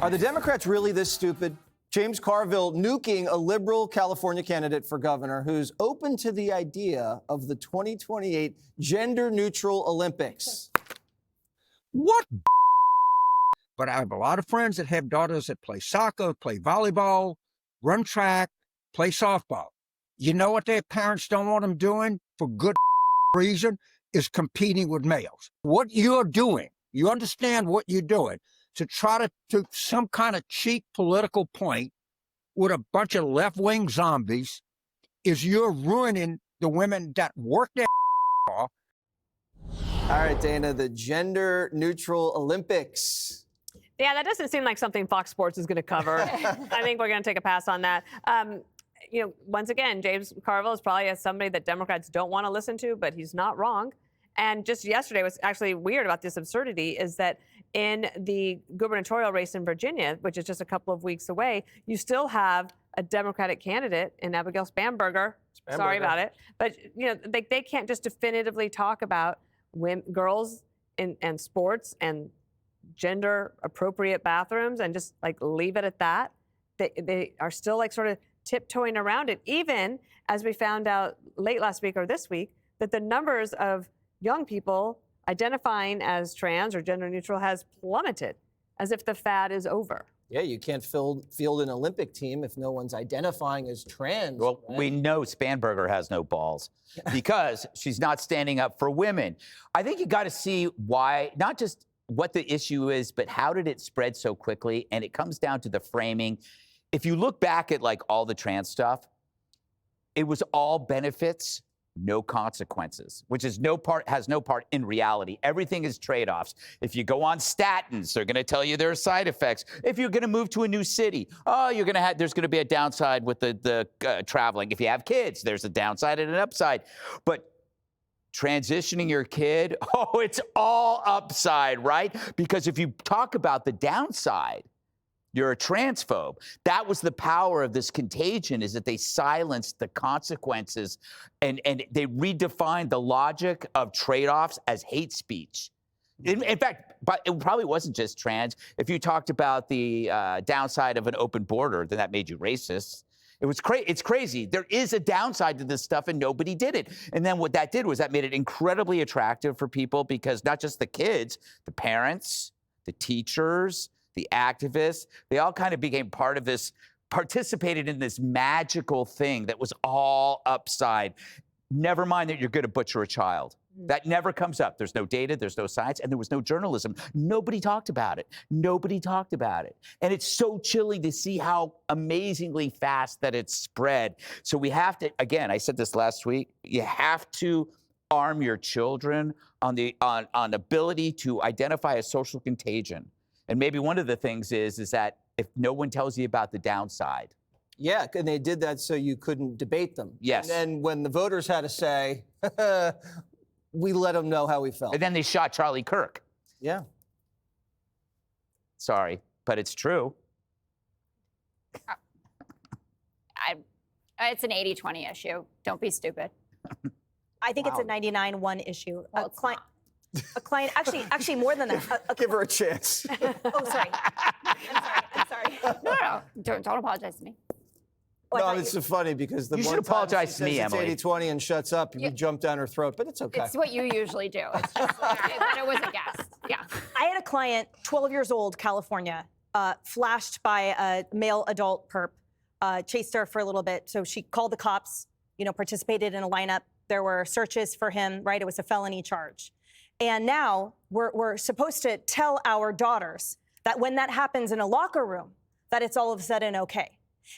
Are the Democrats really this stupid? James Carville nuking a liberal California candidate for governor who's open to the idea of the 2028 gender-neutral Olympics. What? But I have a lot of friends that have daughters that play soccer, play volleyball, run track, play softball. You know what their parents don't want them doing for good reason is competing with males. What you're doing, you understand what you're doing, to try to some kind of cheap political point with a bunch of left-wing zombies is you're ruining the women that work their off. All right, Dana, the gender-neutral Olympics. Yeah, that doesn't seem like something Fox Sports is going to cover. I think we're going to take a pass on that. Once again, James Carville is probably somebody that Democrats don't want to listen to, but he's not wrong. And just yesterday, what's actually weird about this absurdity is that in the gubernatorial race in Virginia, which is just a couple of weeks away, you still have a Democratic candidate in Abigail Spanberger. Sorry about it. But, they can't just definitively talk about girls and sports and gender appropriate bathrooms and just leave it at that. They are still sort of tiptoeing around it, even as we found out late last week or this week that the numbers of young people identifying as trans or gender neutral has plummeted, as if the fad is over. Yeah, you can't field an Olympic team if no one's identifying as trans. Well, right? We know Spanberger has no balls because she's not standing up for women. I think you got to see why, not just what the issue is, but how did it spread so quickly? And it comes down to the framing. If you look back at all the trans stuff, it was all benefits, no consequences, which has no part in reality. Everything is trade-offs. If you go on statins, they're going to tell you there are side effects. If you're going to move to a new city, there's going to be a downside with the traveling. If you have kids, there's a downside and an upside. But transitioning your kid, it's all upside, right? Because if you talk about the downside, you're a transphobe. That was the power of this contagion, is that they silenced the consequences and they redefined the logic of trade-offs as hate speech. In fact, but it probably wasn't just trans. If you talked about the downside of an open border, then that made you racist. It's crazy. There is a downside to this stuff, and nobody did it. And then what that did was that made it incredibly attractive for people, because not just the kids, the parents, the teachers, the activists, they all kind of became part of this, participated in this magical thing that was all upside. Never mind that you're going to butcher a child. That never comes up. There's no data, there's no science, and there was no journalism. Nobody talked about it. Nobody talked about it. And it's so chilling to see how amazingly fast that it's spread. So we have to, again, I said this last week, you have to arm your children on ability to identify a social contagion. And maybe one of the things is that if no one tells you about the downside. Yeah, and they did that so you couldn't debate them. Yes. And then when the voters had to say, we let them know how we felt. And then they shot Charlie Kirk. Yeah. Sorry, but it's true. It's an 80-20 issue. Don't be stupid. I think it's a 99-1 issue. Well, it's not. A client, actually more than that. Give her a chance. Oh, sorry. I'm sorry. No. Don't apologize to me. No, it's so funny because the You one should time apologize she to me, says Emily. It's 80-20 and shuts up, you jump down her throat, but it's okay. It's what you usually do. It's just that it was a guess. Yeah. I had a client, 12 years old, California, flashed by a male adult perp, chased her for a little bit. So she called the cops, participated in a lineup. There were searches for him, right? It was a felony charge. And now we're supposed to tell our daughters that when that happens in a locker room, that it's all of a sudden okay.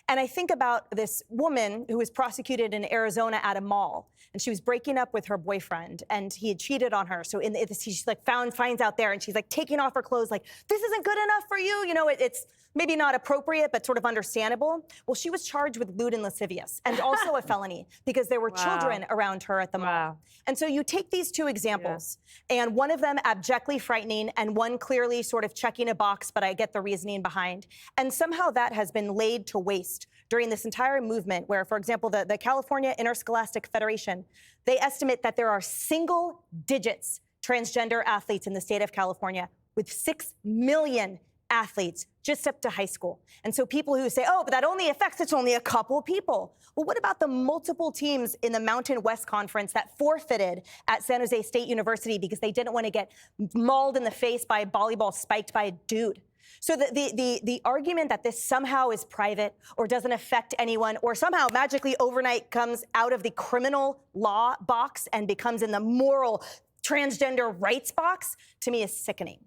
And I think about this woman who was prosecuted in Arizona at a mall, and she was breaking up with her boyfriend, and he had cheated on her. So she's finds out there, and she's taking off her clothes, this isn't good enough for you. It's maybe not appropriate, but sort of understandable. Well, she was charged with lewd and lascivious, and also a felony, because there were children around her at the mall. And so you take these two examples, and one of them abjectly frightening, and one clearly sort of checking a box, but I get the reasoning behind. And somehow that has been laid to waste during this entire movement where, for example, the California Interscholastic Federation, they estimate that there are single digits transgender athletes in the state of California with 6 million athletes, just up to high school. And so people who say, oh, but that only affects, it's only a couple people. Well, what about the multiple teams in the Mountain West Conference that forfeited at San Jose State University because they didn't want to get mauled in the face by a volleyball spiked by a dude? So the argument that this somehow is private or doesn't affect anyone or somehow magically overnight comes out of the criminal law box and becomes in the moral transgender rights box, to me is sickening.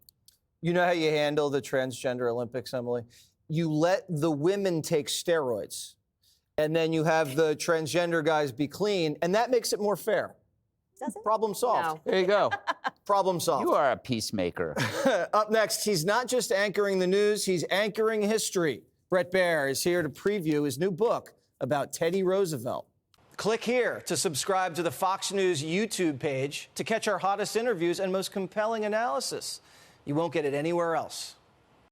You know how you handle the transgender Olympics, Emily? You let the women take steroids, and then you have the transgender guys be clean, and that makes it more fair. Does it? Problem solved. There you go. Problem solved. You are a peacemaker. Up next, he's not just anchoring the news, he's anchoring history. Bret Baier is here to preview his new book about Teddy Roosevelt. Click here to subscribe to the Fox News YouTube page to catch our hottest interviews and most compelling analysis. You won't get it anywhere else.